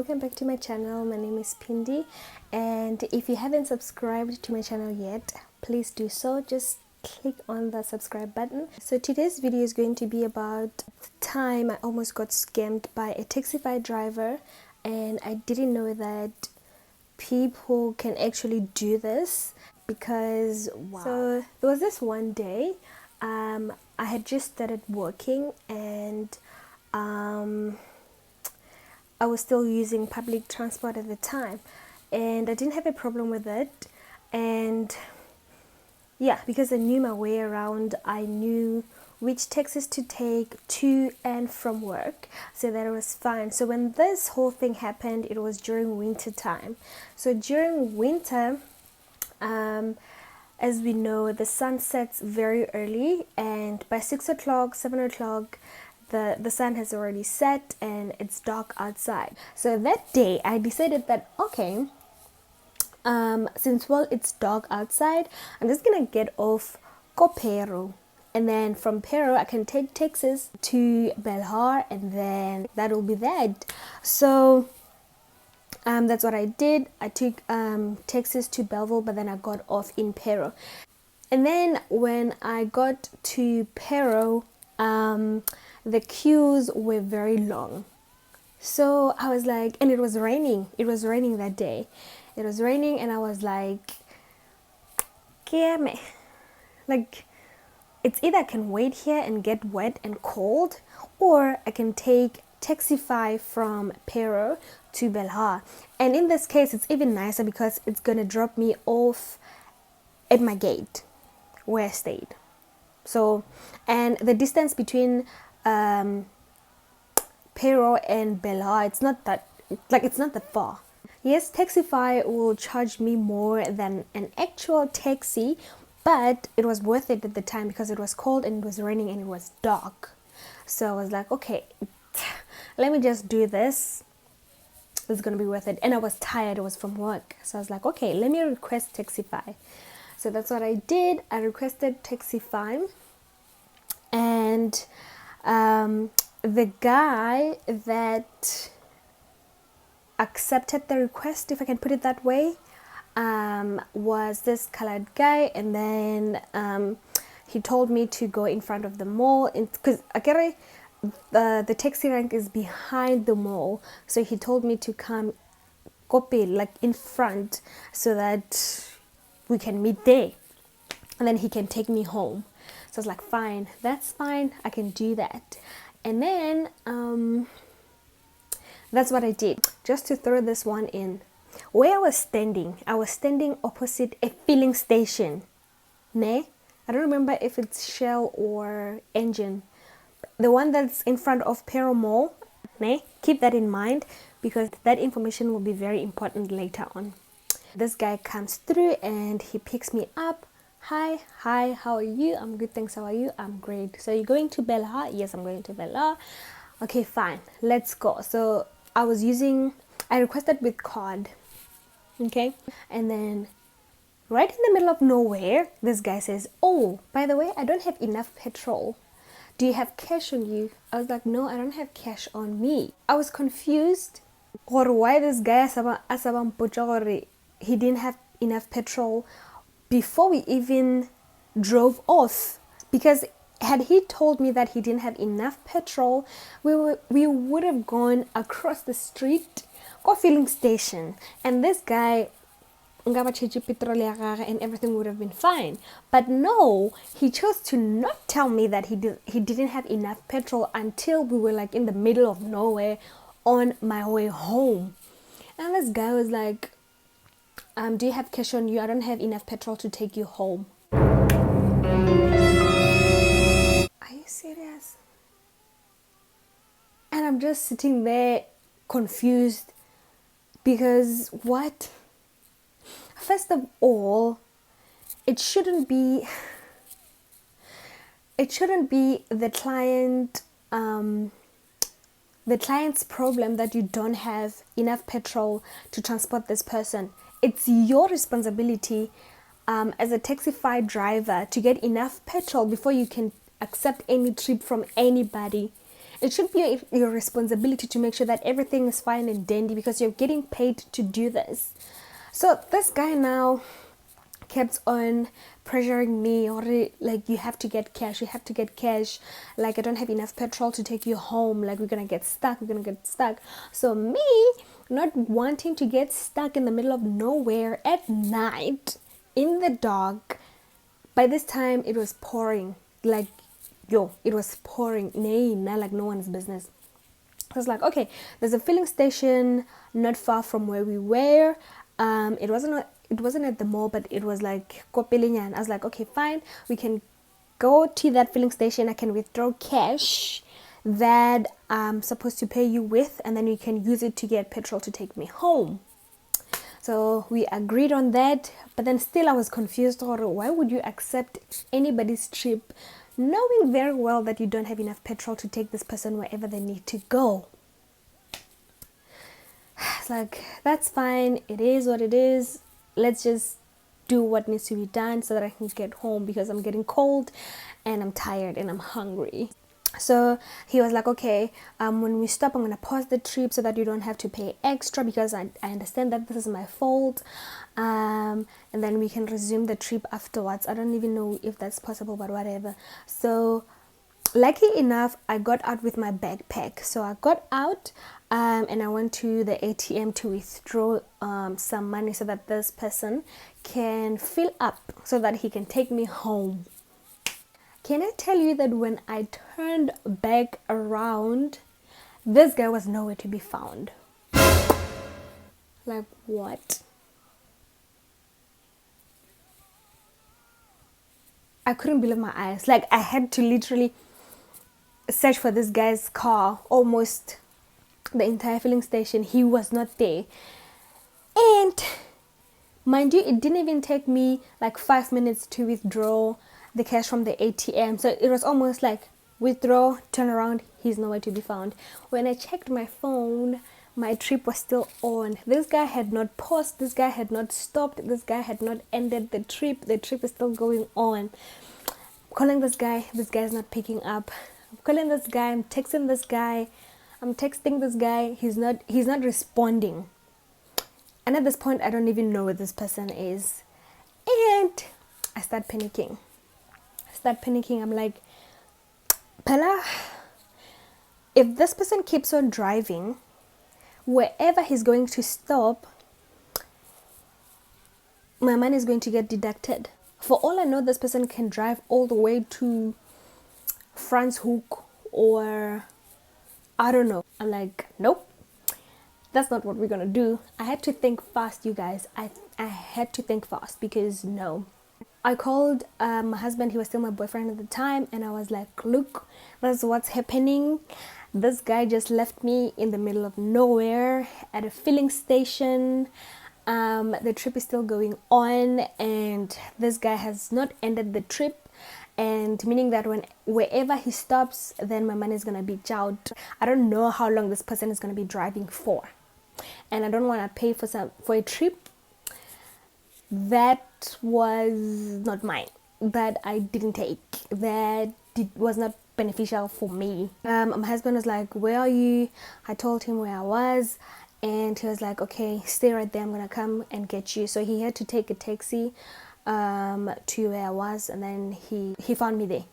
welcome back to my channel. My name is Pindi, and if you haven't subscribed to my channel yet, please do so. Just click on the subscribe button. So today's video is going to be about the time I almost got scammed by a Taxify driver, and I didn't know that people can actually do this because wow. So there was this one day I had just started working, and I was still using public transport at the time, and I didn't have a problem with it. And yeah, because I knew my way around, I knew which taxis to take to and from work, so that it was fine. So when this whole thing happened, it was during winter time. So during winter, as we know, the sun sets very early, and by 6 o'clock, 7 o'clock, the sun has already set and it's dark outside. So that day I decided that okay, since it's dark outside, I'm just gonna get off Kopero, and then from Pero I can take taxis to Belhar, and then that'll be that. So that's what I did. I took taxis to Belleville, but then I got off in Pero. And then when I got to Pero, the queues were very long. So I was like, and it was raining. It was raining that day. It was raining, and I was like, "Kiame." Like, it's either I can wait here and get wet and cold, or I can take Taxify from Pero to Belhar. And in this case, it's even nicer because it's gonna drop me off at my gate where I stayed. So, and the distance between Pero and Belhar, it's not that far. Yes, Taxify will charge me more than an actual taxi, but it was worth it at the time because it was cold and it was raining and it was dark. So I was like, okay, let me just do this. It's gonna be worth it. And I was tired. It was from work, so I was like, okay, let me request Taxify. So that's what I did. I requested Taxify, and the guy that accepted the request, if I can put it that way, was this colored guy. And then he told me to go in front of the mall, because the taxi rank is behind the mall, so he told me to come copy like in front so that we can meet there, and then he can take me home. So I was like, fine, that's fine, I can do that. And then that's what I did. Just to throw this one in, where I was standing opposite a filling station. I don't remember if it's Shell or Engine. The one that's in front of Pero Mall. Keep that in mind, because that information will be very important later on. This guy comes through and he picks me up. Hi, how are you? I'm good, thanks. How are you? I'm great. So you're going to Belhar? Yes, I'm going to Belhar. Okay, fine, let's go. So I requested with card. Okay, and then right in the middle of nowhere, this guy says, oh, by the way, I don't have enough petrol. Do you have cash on you? I was like, no, I don't have cash on me. I was confused or why this guy he didn't have enough petrol before we even drove off. Because had he told me that he didn't have enough petrol, we would have gone across the street, go filling station, and this guy and everything would have been fine. But no, he chose to not tell me that he didn't have enough petrol until we were like in the middle of nowhere on my way home. And this guy was like, do you have cash on you? I don't have enough petrol to take you home. Are you serious? And I'm just sitting there confused, because what? First of all, it shouldn't be the client's problem that you don't have enough petrol to transport this person. It's your responsibility as a Taxify driver to get enough petrol before you can accept any trip from anybody. It should be your responsibility to make sure that everything is fine and dandy because you're getting paid to do this. So this guy now kept on pressuring me, or like, you have to get cash, you have to get cash, like I don't have enough petrol to take you home, like we're gonna get stuck. So me not wanting to get stuck in the middle of nowhere at night in the dark. By this time it was pouring, like, it was pouring, not like no one's business. I was like, okay, there's a filling station not far from where we were. It wasn't at the mall, but it was like Kopelinyan. I was like, okay, fine, we can go to that filling station. I can withdraw cash that I'm supposed to pay you with, and then you can use it to get petrol to take me home. So we agreed on that, but then still I was confused. Or why would you accept anybody's trip knowing very well that you don't have enough petrol to take this person wherever they need to go? It's like, that's fine, it is what it is. Let's just do what needs to be done so that I can get home, because I'm getting cold and I'm tired and I'm hungry. So he was like, okay, when we stop, I'm gonna pause the trip so that you don't have to pay extra, because I understand that this is my fault, and then we can resume the trip afterwards. I don't even know if that's possible, but whatever. So lucky enough, I got out with my backpack. So I got out, and I went to the ATM to withdraw some money so that this person can fill up so that he can take me home. Can I tell you that when I turned back around, this guy was nowhere to be found? Like, what? I couldn't believe my eyes. Like, I had to literally search for this guy's car almost the entire filling station. He was not there. And mind you, it didn't even take me like 5 minutes to withdraw the cash from the ATM. So it was almost like withdraw, turn around, he's nowhere to be found. When I checked my phone, my trip was still on. This guy had not paused, this guy had not stopped, this guy had not ended the trip. The trip is still going on. I'm calling this guy is not picking up. I'm calling this guy, I'm texting this guy, he's not responding. And at this point, I don't even know where this person is. And I start panicking. I'm like, Pella, if this person keeps on driving, wherever he's going to stop, my money is going to get deducted. For all I know, this person can drive all the way to Franschhoek, or I don't know. I'm like, nope, that's not what we're gonna do. I had to think fast, you guys. I had to think fast, because no. I called my husband. He was still my boyfriend at the time, and I was like, look, that's what's happening. This guy just left me in the middle of nowhere at a filling station. The trip is still going on, and this guy has not ended the trip, and meaning that wherever he stops, then my money is gonna be out. I don't know how long this person is gonna be driving for, and I don't want to pay for a trip that was not mine, that I didn't take, was not beneficial for me. My husband was like, where are you? I told him where I was, and he was like, okay, stay right there, I'm gonna come and get you. So he had to take a taxi to where I was, and then he found me there.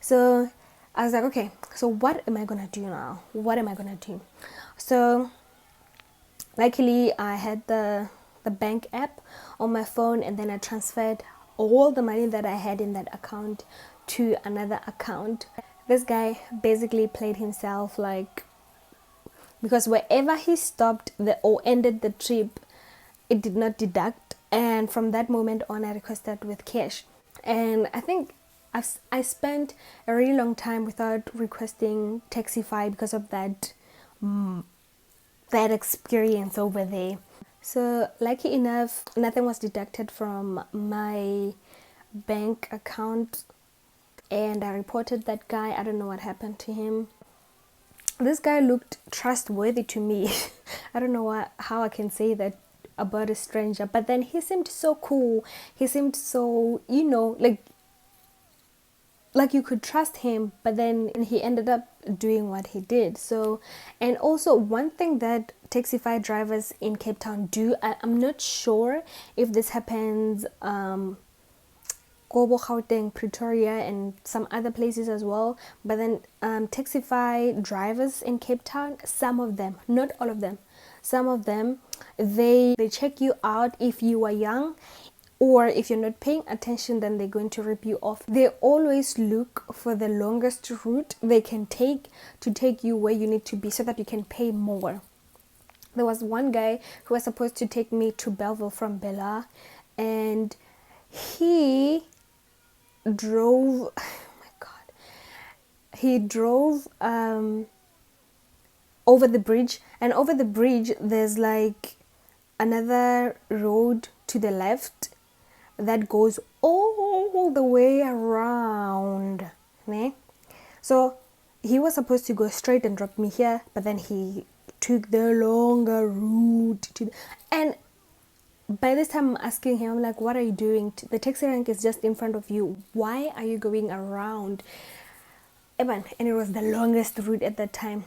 So I was like, okay, so what am I gonna do now? So luckily I had the bank app on my phone, and then I transferred all the money that I had in that account to another account. This guy basically played himself, like, because wherever he stopped or ended the trip, it did not deduct, and from that moment on I requested with cash. And I think I spent a really long time without requesting Taxify because of that experience over there. So lucky enough, nothing was deducted from my bank account, and I reported that guy. I don't know what happened to him. This guy looked trustworthy to me. I don't know how I can say that about a stranger, but then he seemed so cool. He seemed so, like you could trust him, but then he ended up doing what he did. So, and also one thing that Taxify drivers in Cape Town do, I'm not sure if this happens Kobo, Gauteng, Pretoria, and some other places as well. But then Taxify drivers in Cape Town, some of them, not all of them, some of them, they check you out if you are young, or if you're not paying attention, then they're going to rip you off. They always look for the longest route they can take to take you where you need to be so that you can pay more. There was one guy who was supposed to take me to Belleville from Bella, and he drove oh my god, he drove over the bridge, and over the bridge there's like another road to the left that goes all the way around, né? So he was supposed to go straight and drop me here, but then he took the longer route to and by this time I'm asking him, I'm like, what are you doing? The taxi rank is just in front of you. Why are you going around? And it was the longest route at that time.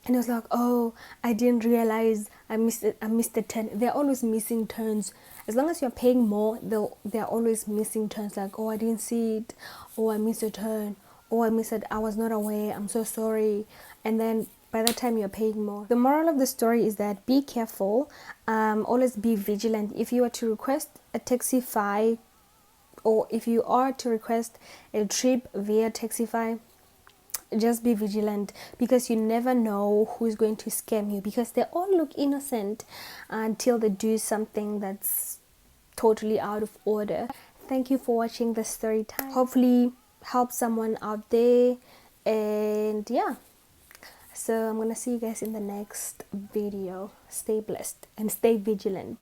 And I was like, oh, I didn't realize I missed it. I missed the turn. They're always missing turns. As long as you're paying more, they're always missing turns. Like, oh, I didn't see it. Oh, I missed a turn. Oh, I missed it. I was not aware. I'm so sorry. And then by the time you're paying more. The moral of the story is that be careful. Always be vigilant. If you are to request a Taxify, or if you are to request a trip via Taxify, just be vigilant, because you never know who's going to scam you, because they all look innocent until they do something that's totally out of order. Thank you for watching the story time. Hopefully help someone out there, and yeah, so I'm gonna see you guys in the next video. Stay blessed and stay vigilant.